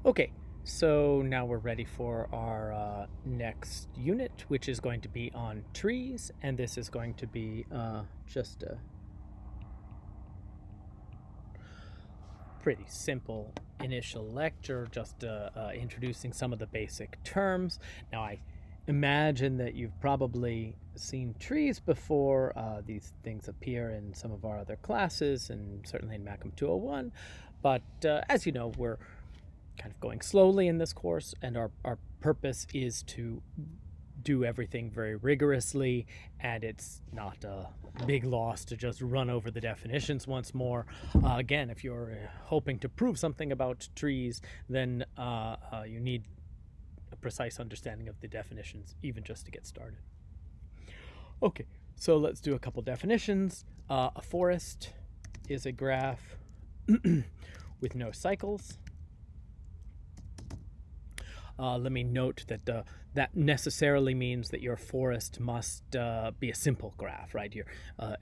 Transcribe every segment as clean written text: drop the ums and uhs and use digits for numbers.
Okay, so now we're ready for our next unit, which is going to be on trees, and this is going to be just a pretty simple initial lecture, just introducing some of the basic terms. Now, I imagine that you've probably seen trees before. These things appear in some of our other classes, and certainly in Macam 201, but as you know, we're kind of going slowly in this course, and our purpose is to do everything very rigorously, and it's not a big loss to just run over the definitions once more. Again, if you're hoping to prove something about trees, then you need a precise understanding of the definitions, even just to get started. Okay, so let's do a couple definitions. A forest is a graph with no cycles. Let me note that that necessarily means that your forest must be a simple graph, right?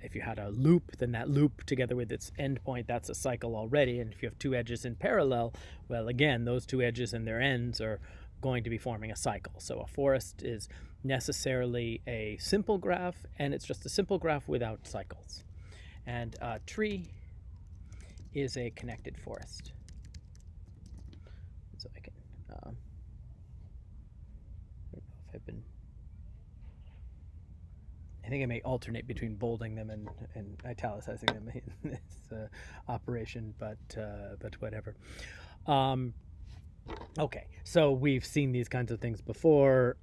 If you had a loop, then that loop together with its endpoint, that's a cycle already. And if you have two edges in parallel, well, again, those two edges and their ends are going to be forming a cycle. So a forest is necessarily a simple graph, and it's just a simple graph without cycles. And a tree is a connected forest. So I can... I think I may alternate between bolding them and italicizing them in this operation, but whatever. Okay, so we've seen these kinds of things before.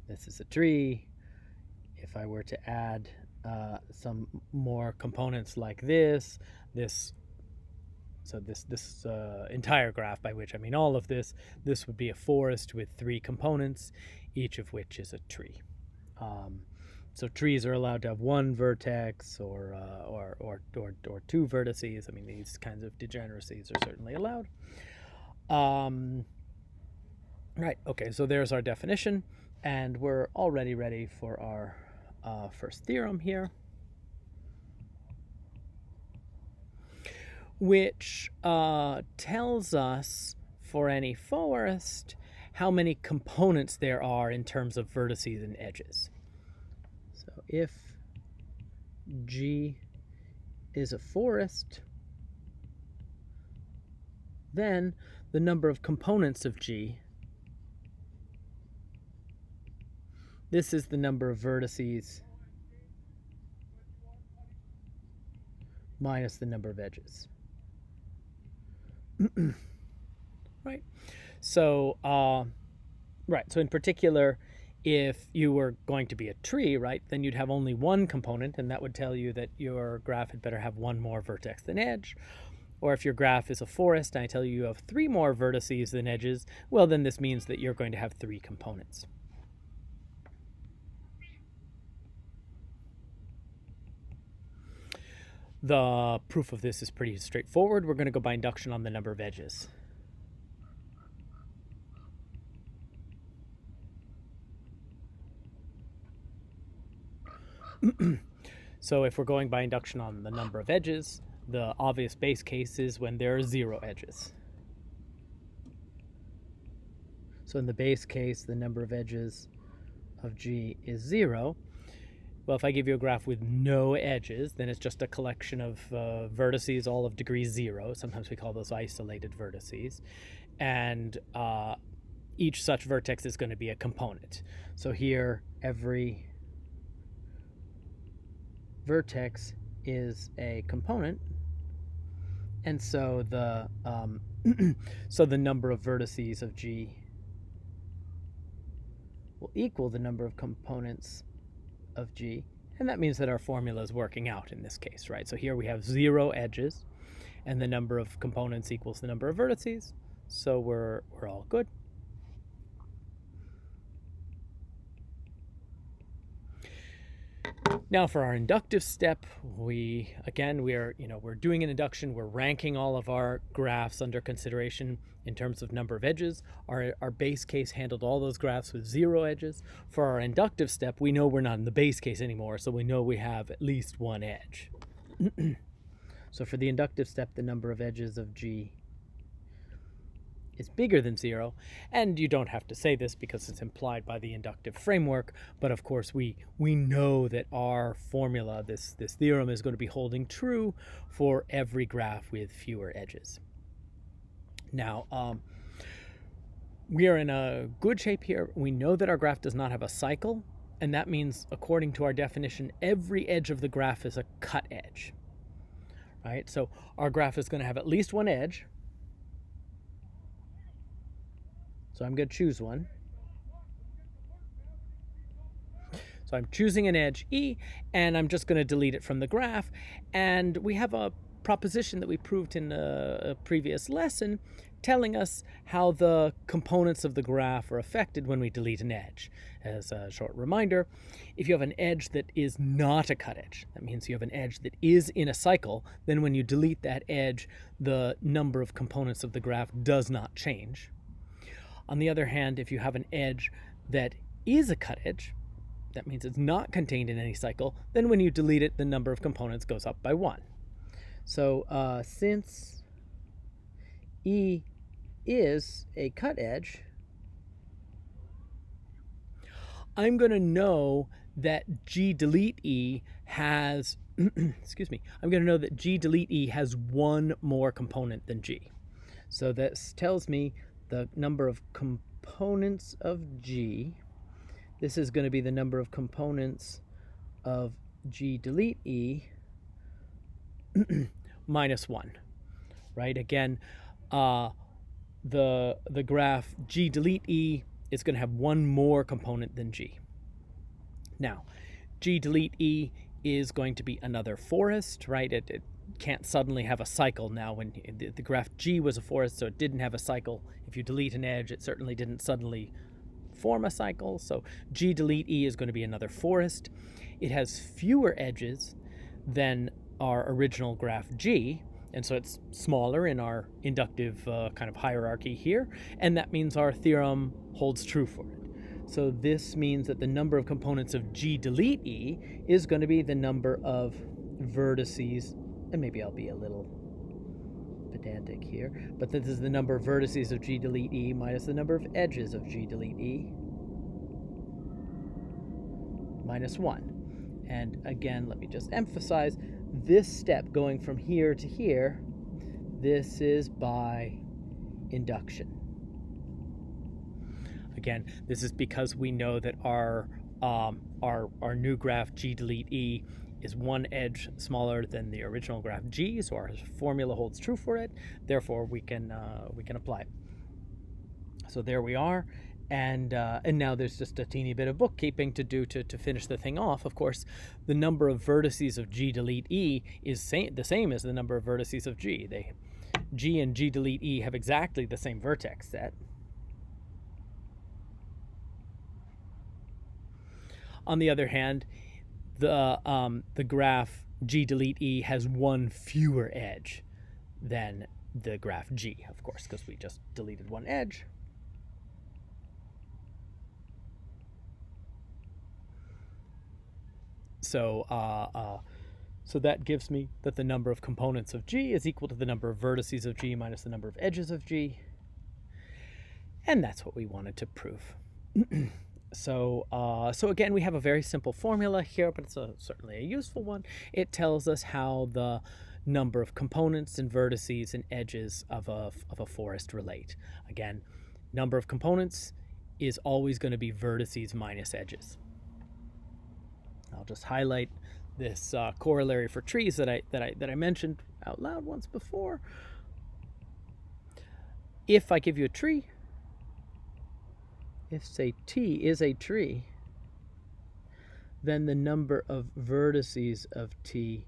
This is a tree. If I were to add some more components like this entire graph, by which I mean all of this would be a forest with three components, each of which is a tree. So trees are allowed to have one vertex or two vertices. I mean, these kinds of degeneracies are certainly allowed. Right, okay, so there's our definition, and we're already ready for our first theorem here, which tells us for any forest how many components there are in terms of vertices and edges. So if G is a forest, then the number of components of G, this is the number of vertices minus the number of edges. Right. So, so in particular, if you were going to be a tree, right, then you'd have only one component, and that would tell you that your graph had better have one more vertex than edge. Or if your graph is a forest, and I tell you have three more vertices than edges, well, then this means that you're going to have three components. The proof of this is pretty straightforward. We're going to go by induction on the number of edges. So if we're going by induction on the number of edges, the obvious base case is when there are 0 edges. So in the base case, the number of edges of G is 0. Well, if I give you a graph with no edges, then it's just a collection of vertices, all of degree 0. Sometimes we call those isolated vertices. And each such vertex is going to be a component. So here, every vertex is a component. And so the the number of vertices of G will equal the number of components of G, and that means that our formula is working out in this case, right? So here we have 0 edges, and the number of components equals the number of vertices, so we're all good. Now for our inductive step, we're doing an induction. We're ranking all of our graphs under consideration in terms of number of edges. Our base case handled all those graphs with 0 edges. For our inductive step, we know we're not in the base case anymore, so we know we have at least one edge. So for the inductive step, the number of edges of G is bigger than 0. And you don't have to say this because it's implied by the inductive framework, but of course we know that our formula, this theorem, is going to be holding true for every graph with fewer edges. Now, we are in a good shape here. We know that our graph does not have a cycle, and that means, according to our definition, every edge of the graph is a cut edge, right? So our graph is going to have at least one edge. So I'm going to choose one. So I'm choosing an edge E, and I'm just going to delete it from the graph. And we have a proposition that we proved in a previous lesson telling us how the components of the graph are affected when we delete an edge. As a short reminder, if you have an edge that is not a cut edge, that means you have an edge that is in a cycle, then when you delete that edge, the number of components of the graph does not change. On the other hand, if you have an edge that is a cut edge, that means it's not contained in any cycle, then when you delete it, the number of components goes up by 1. So since E is a cut edge, I'm going to know that G delete E has, excuse me, I'm going to know that G delete E has one more component than G. So this tells me the number of components of G. This is going to be the number of components of G delete E minus 1, right? Again, the graph G delete E is going to have one more component than G. Now, G delete E is going to be another forest, right? It can't suddenly have a cycle now. When the graph G was a forest, so it didn't have a cycle. If you delete an edge, it certainly didn't suddenly form a cycle. So G delete E is going to be another forest. It has fewer edges than our original graph G, and so it's smaller in our inductive kind of hierarchy here, and that means our theorem holds true for it. So this means that the number of components of G delete E is going to be the number of vertices, and maybe I'll be a little pedantic here, but this is the number of vertices of G delete E minus the number of edges of G delete E minus 1. And again, let me just emphasize, this step going from here to here, this is by induction. Again, this is because we know that our new graph G delete E is one edge smaller than the original graph G, so our formula holds true for it. Therefore, we can apply it. So there we are, and now there's just a teeny bit of bookkeeping to do to finish the thing off. Of course, the number of vertices of G delete E is the same as the number of vertices of G. G and G delete E have exactly the same vertex set. On the other hand, the graph G delete E has one fewer edge than the graph G, of course, because we just deleted one edge. So that gives me that the number of components of G is equal to the number of vertices of G minus the number of edges of G. And that's what we wanted to prove. So again, we have a very simple formula here, but it's certainly a useful one. It tells us how the number of components and vertices and edges of a forest relate. Again, number of components is always going to be vertices minus edges. I'll just highlight this corollary for trees that I mentioned out loud once before. If I give you a tree, if, say, T is a tree, then the number of vertices of T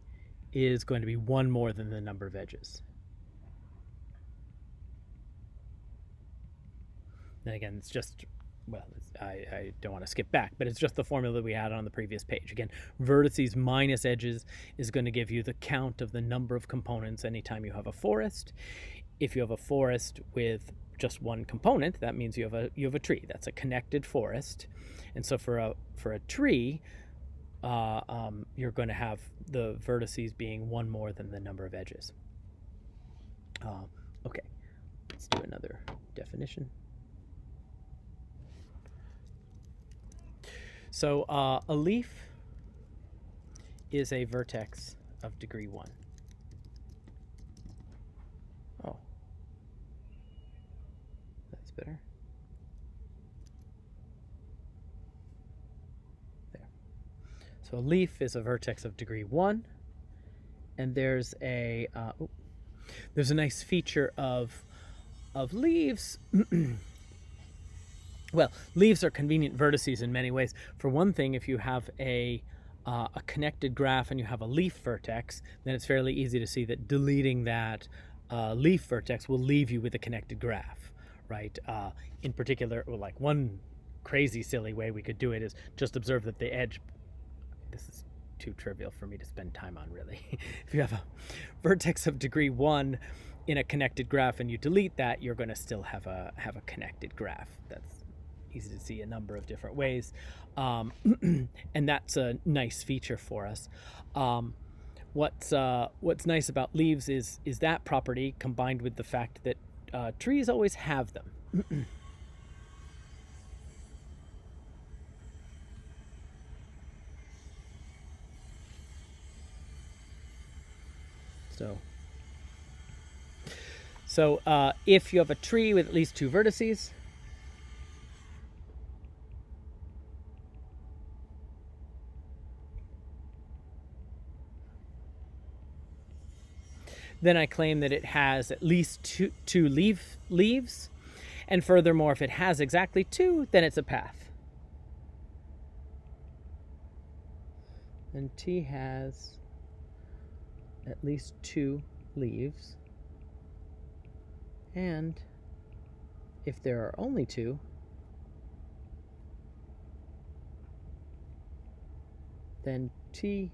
is going to be one more than the number of edges. And again, it's just, well, I don't want to skip back, but it's just the formula that we had on the previous page. Again, vertices minus edges is going to give you the count of the number of components anytime you have a forest. If you have a forest with just one component, that means you have a tree. That's a connected forest. And so for a tree, you're going to have the vertices being one more than the number of edges. Okay, let's do another definition. So a leaf is a vertex of degree 1. Oh, that's better. There. So a leaf is a vertex of degree 1, and there's a nice feature of leaves. Well, leaves are convenient vertices in many ways. For one thing, if you have a connected graph and you have a leaf vertex, then it's fairly easy to see that deleting that leaf vertex will leave you with a connected graph, right? In particular, well, like one crazy silly way we could do it is just observe that the edge, this is too trivial for me to spend time on, really. If you have a vertex of degree 1 in a connected graph and you delete that, you're going to still have a connected graph. That's easy to see a number of different ways, and that's a nice feature for us. What's nice about leaves is that property combined with the fact that trees always have them. So if you have a tree with at least 2 vertices, then I claim that it has at least two leaves. And furthermore, if it has exactly 2, then it's a path. And T has at least 2 leaves. And if there are only 2, then T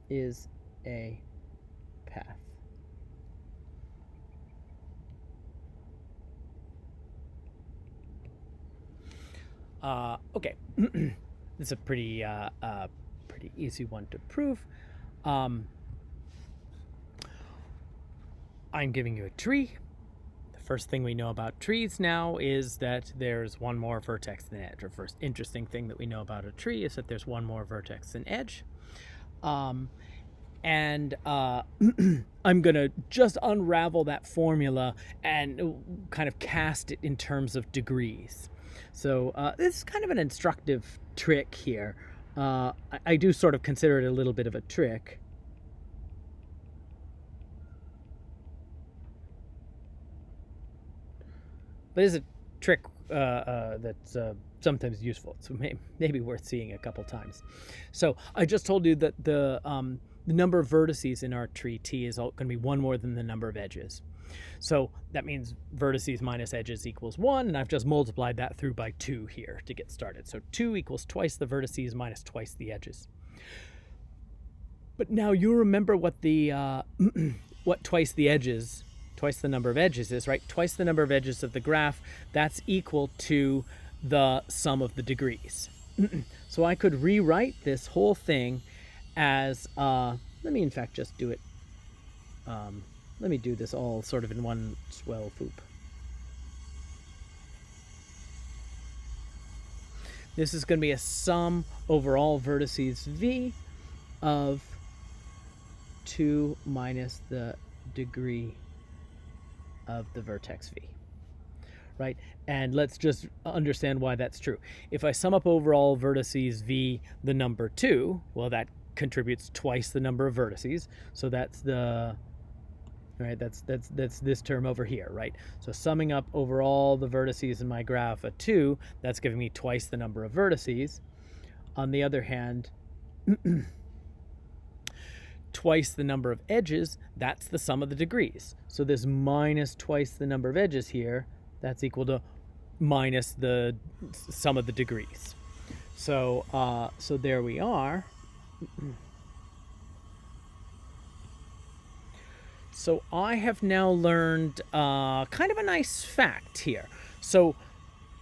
is a path. Okay, this is a pretty easy one to prove. I'm giving you a tree. The first thing we know about trees now is that there's one more vertex than edge. Or first interesting thing that we know about a tree is that there's one more vertex than edge. I'm gonna just unravel that formula and kind of cast it in terms of degrees. So this is kind of an instructive trick here. I do sort of consider it a little bit of a trick. But it's a trick that's sometimes useful, so maybe worth seeing a couple times. So I just told you that the number of vertices in our tree T is going to be 1 more than the number of edges. So that means vertices minus edges equals 1, and I've just multiplied that through by 2 here to get started. So 2 equals twice the vertices minus twice the edges. But now you remember what the what twice the edges, twice the number of edges is, right? Twice the number of edges of the graph, that's equal to the sum of the degrees. So I could rewrite this whole thing as, let me in fact just do it, let me do this all sort of in one swell swoop. This is going to be a sum over all vertices V of 2 minus the degree of the vertex V, right? And let's just understand why that's true. If I sum up over all vertices V the number 2, well, that contributes twice the number of vertices. So that's the, right, that's this term over here, right? So summing up over all the vertices in my graph a 2, that's giving me twice the number of vertices. On the other hand, twice the number of edges, that's the sum of the degrees. So this minus twice the number of edges here, that's equal to minus the sum of the degrees. So so there we are. So I have now learned kind of a nice fact here. So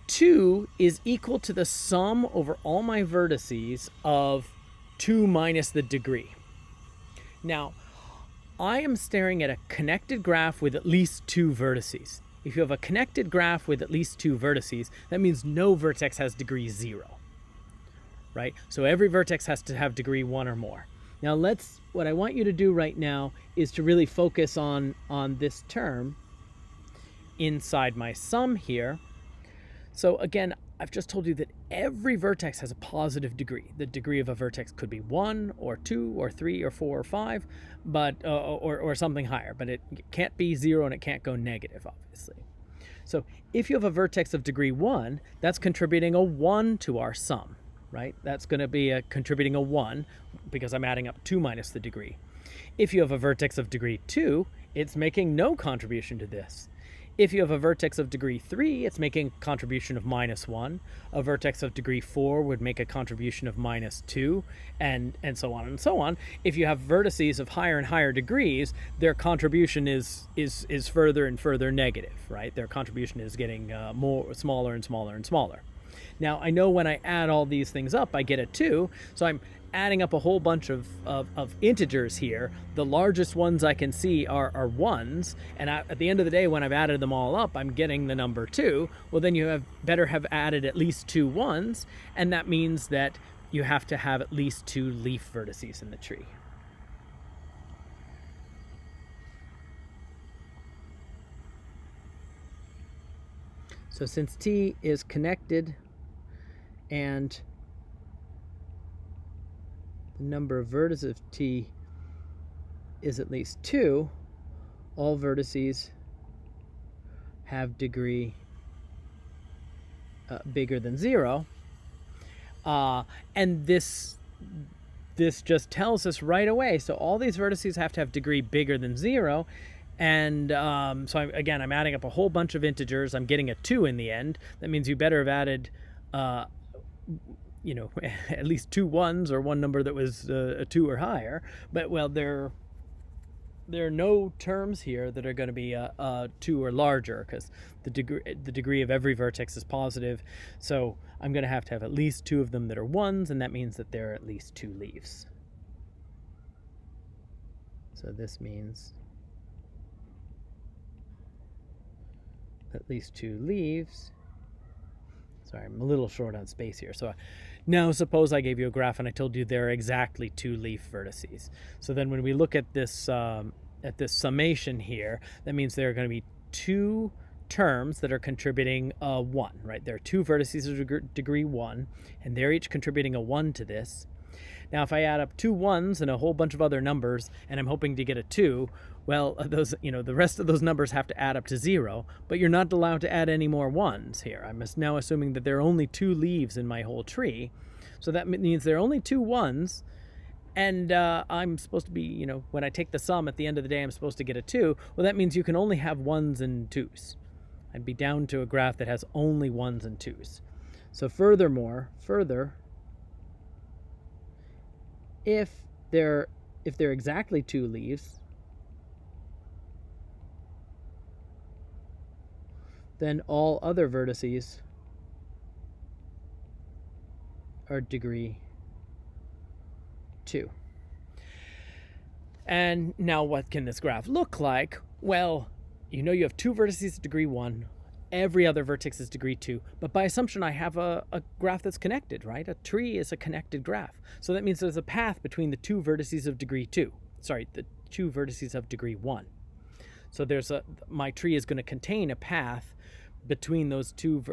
2 is equal to the sum over all my vertices of 2 minus the degree. Now, I am staring at a connected graph with at least 2 vertices. If you have a connected graph with at least 2 vertices, that means no vertex has degree 0, right? So every vertex has to have degree 1 or more. Now what I want you to do right now is to really focus on this term inside my sum here. So again, I've just told you that every vertex has a positive degree. The degree of a vertex could be 1 or 2 or 3 or 4 or 5, but or something higher, but it can't be 0 and it can't go negative, obviously. So if you have a vertex of degree 1, that's contributing a 1 to our sum, right? That's going to be contributing a 1 because I'm adding up 2 minus the degree. If you have a vertex of degree 2, it's making no contribution to this. If you have a vertex of degree 3, it's making a contribution of -1. A vertex of degree 4 would make a contribution of -2, and so on and so on. If you have vertices of higher and higher degrees, their contribution is further and further negative, right? Their contribution is getting smaller and smaller and smaller. Now, I know when I add all these things up, I get a 2, so I'm adding up a whole bunch of integers here. The largest ones I can see are 1s, and at the end of the day, when I've added them all up, I'm getting the number 2. Well, then you better have added at least 2 1s, and that means that you have to have at least 2 leaf vertices in the tree. So since T is connected and the number of vertices of T is at least 2, all vertices have degree bigger than 0. And this just tells us right away, so all these vertices have to have degree bigger than 0. And so I'm adding up a whole bunch of integers. I'm getting a 2 in the end. That means you better have added at least 2 1s or one number that was a 2 or higher. But, well, there are no terms here that are going to be a 2 or larger, because the degree of every vertex is positive. So I'm going to have at least 2 of them that are 1s, and that means that there are at least 2 leaves. So this means at least 2 leaves. Sorry, I'm a little short on space here. So now suppose I gave you a graph and I told you there are exactly 2 leaf vertices. So then when we look at this summation here, that means there are going to be 2 terms that are contributing a 1, right? There are 2 vertices of degree 1, and they're each contributing a 1 to this. Now, if I add up 2 1s and a whole bunch of other numbers, and I'm hoping to get a 2, well, the rest of those numbers have to add up to 0, but you're not allowed to add any more 1s here. I'm now assuming that there are only 2 leaves in my whole tree. So that means there are only 2 1s, and I'm supposed to be, when I take the sum at the end of the day, I'm supposed to get a 2. Well, that means you can only have 1s and 2s. I'd be down to a graph that has only 1s and 2s. So further, if they're exactly 2 leaves, then all other vertices are degree 2. And now what can this graph look like? Well, you have 2 vertices of degree 1. Every other vertex is degree 2. But by assumption, I have a graph that's connected, right? A tree is a connected graph. So that means there's a path between the 2 vertices of degree 2. Sorry, the 2 vertices of degree 1. So my tree is going to contain a path between those two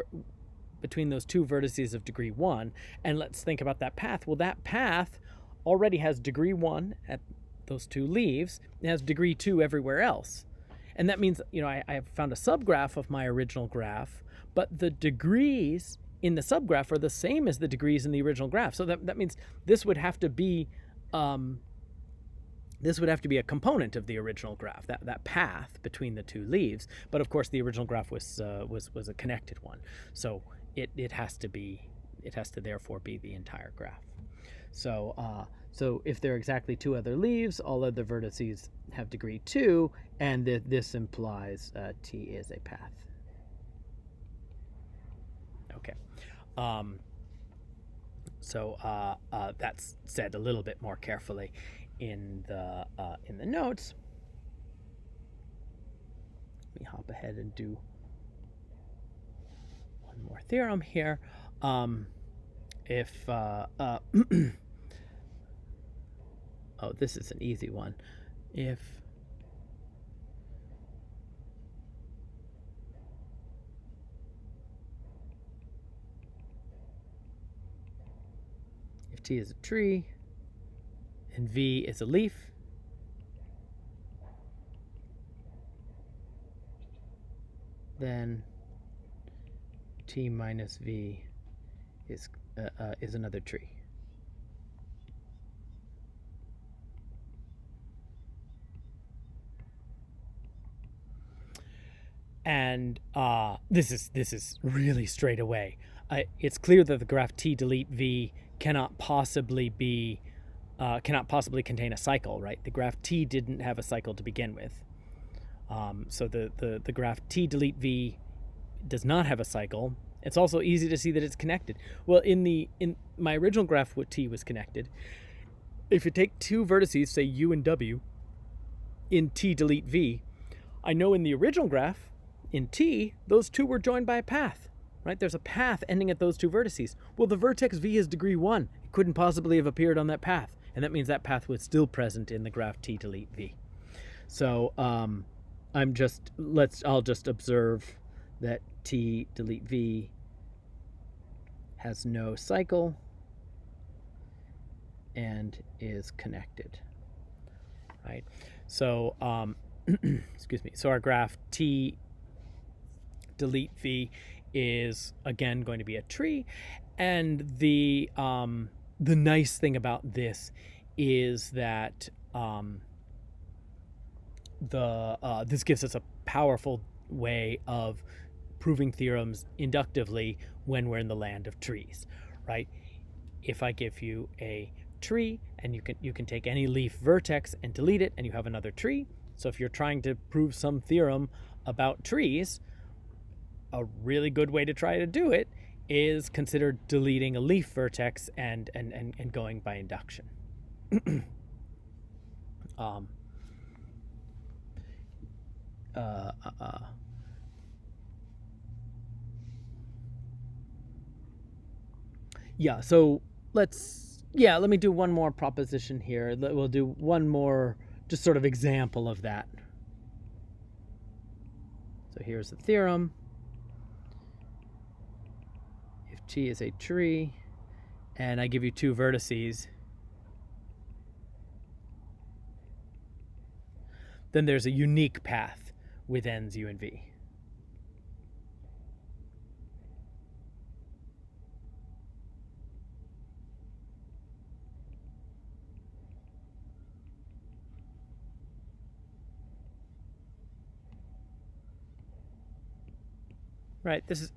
vertices of degree 1. And let's think about that path. Well, that path already has degree 1 at those 2 leaves. It has degree 2 everywhere else. And that means, I have found a subgraph of my original graph, but the degrees in the subgraph are the same as the degrees in the original graph. So that means this would have to be a component of the original graph, that path between the 2 leaves. But of course, the original graph was a connected one, so it has to therefore be the entire graph. So if there are exactly 2 other leaves, all other vertices have degree 2, and this implies T is a path. Okay. So that's said a little bit more carefully in the notes. Let me hop ahead and do one more theorem here. If oh, this is an easy one. If T is a tree and V is a leaf, then T minus V is another tree. And this is really straight away. It's clear that the graph T delete V cannot possibly contain a cycle, right? The graph T didn't have a cycle to begin with. So the graph T delete V does not have a cycle. It's also easy to see that it's connected. Well, in my original graph, what T was connected, if you take two vertices, say U and W, in T delete V, I know in the original graph, in T, those two were joined by a path, right? There's a path ending at those two vertices. Well, the vertex V is degree 1. It couldn't possibly have appeared on that path. And that means that path was still present in the graph T delete V. So I'll just observe that T delete V has no cycle and is connected, right? So excuse me. So our graph T delete V is again going to be a tree, and the nice thing about this is that this gives us a powerful way of proving theorems inductively when we're in the land of trees, right? If I give you a tree and you can take any leaf vertex and delete it, and you have another tree. So if you're trying to prove some theorem about trees, a really good way to try to do it is consider deleting a leaf vertex and going by induction. Yeah, so let me do one more proposition here. We'll do one more just sort of example of that. So here's the theorem. If T is a tree and I give you two vertices, then there's a unique path with ends U and V. Right. This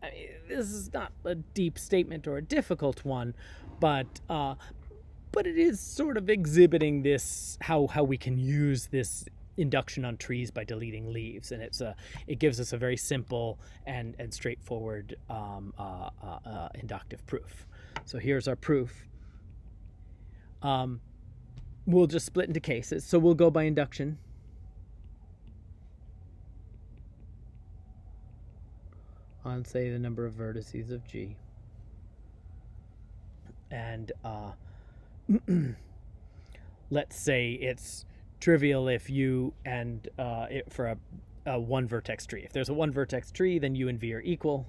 is not a deep statement or a difficult one, but it is sort of exhibiting this how we can use this induction on trees by deleting leaves, and it gives us a very simple and straightforward inductive proof. So here's our proof. We'll just split into cases. So we'll go by induction. On, say, the number of vertices of G. And let's say it's trivial if U and for a one vertex tree. If there's a one vertex tree, then U and V are equal.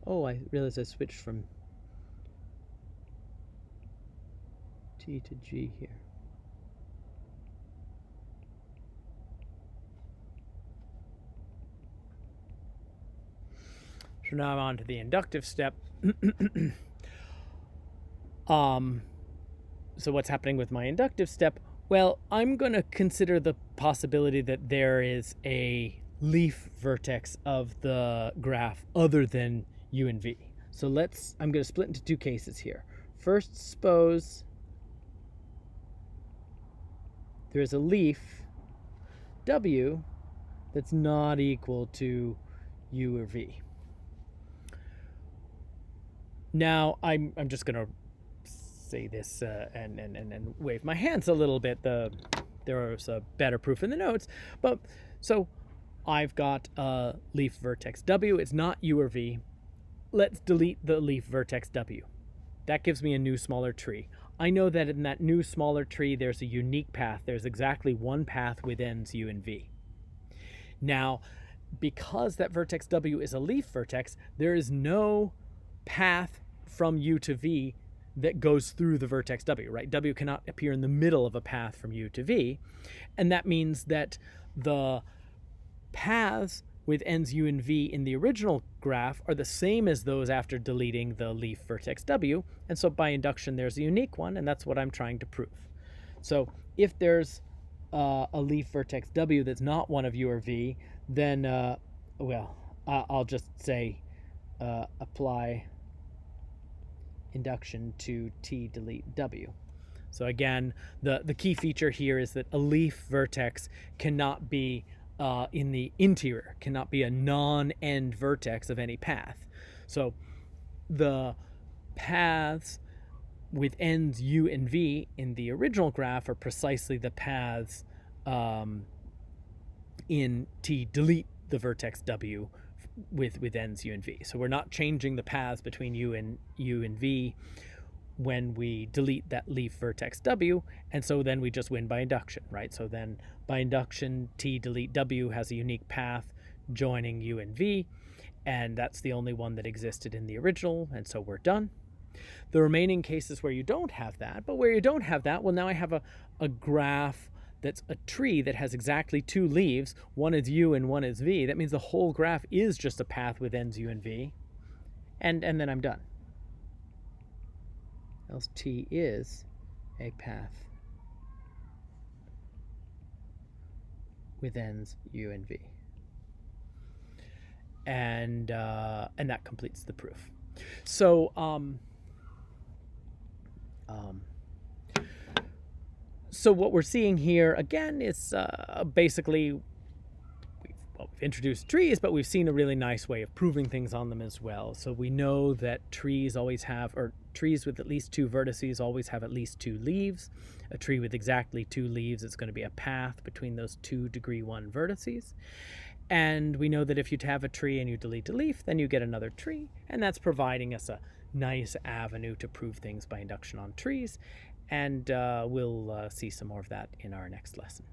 Oh, I realized I switched from T to G here. So now I'm on to the inductive step. So what's happening with my inductive step? Well, I'm going to consider the possibility that there is a leaf vertex of the graph other than U and V. So I'm going to split into two cases here. First, suppose there's a leaf W that's not equal to U or V. Now, I'm just going to say this and wave my hands a little bit. There's a better proof in the notes. But so I've got a leaf vertex W. It's not U or V. Let's delete the leaf vertex W. That gives me a new smaller tree. I know that in that new smaller tree, there's a unique path. There's exactly one path with ends U and V. Now, because that vertex W is a leaf vertex, there is no path from U to V that goes through the vertex W, right? W cannot appear in the middle of a path from U to V. And that means that the paths with ends U and V in the original graph are the same as those after deleting the leaf vertex W. And so by induction, there's a unique one, and that's what I'm trying to prove. So if there's a leaf vertex W that's not one of U or V, then, I'll just say apply induction to T delete W. So again, the key feature here is that a leaf vertex cannot be in the interior, cannot be a non-end vertex of any path. So the paths with ends U and V in the original graph are precisely the paths in T delete the vertex W with ends U and V. So we're not changing the paths between U and V when we delete that leaf vertex W, and so then we just win by induction, right? So then by induction, T delete W has a unique path joining U and V, and that's the only one that existed in the original, and so we're done. The remaining cases where you don't have that, but where you don't have that, well, now I have a graph that's a tree that has exactly two leaves. One is U and one is V. That means the whole graph is just a path with ends U and V. And then I'm done. Else T is a path with ends U and V. And that completes the proof. So so what we're seeing here, again, is basically, we've introduced trees, but we've seen a really nice way of proving things on them as well. So we know that trees always have, or trees with at least two vertices always have at least two leaves. A tree with exactly two leaves is going to be a path between those two degree 1 vertices. And we know that if you have a tree and you delete a leaf, then you get another tree. And that's providing us a nice avenue to prove things by induction on trees. And we'll see some more of that in our next lesson.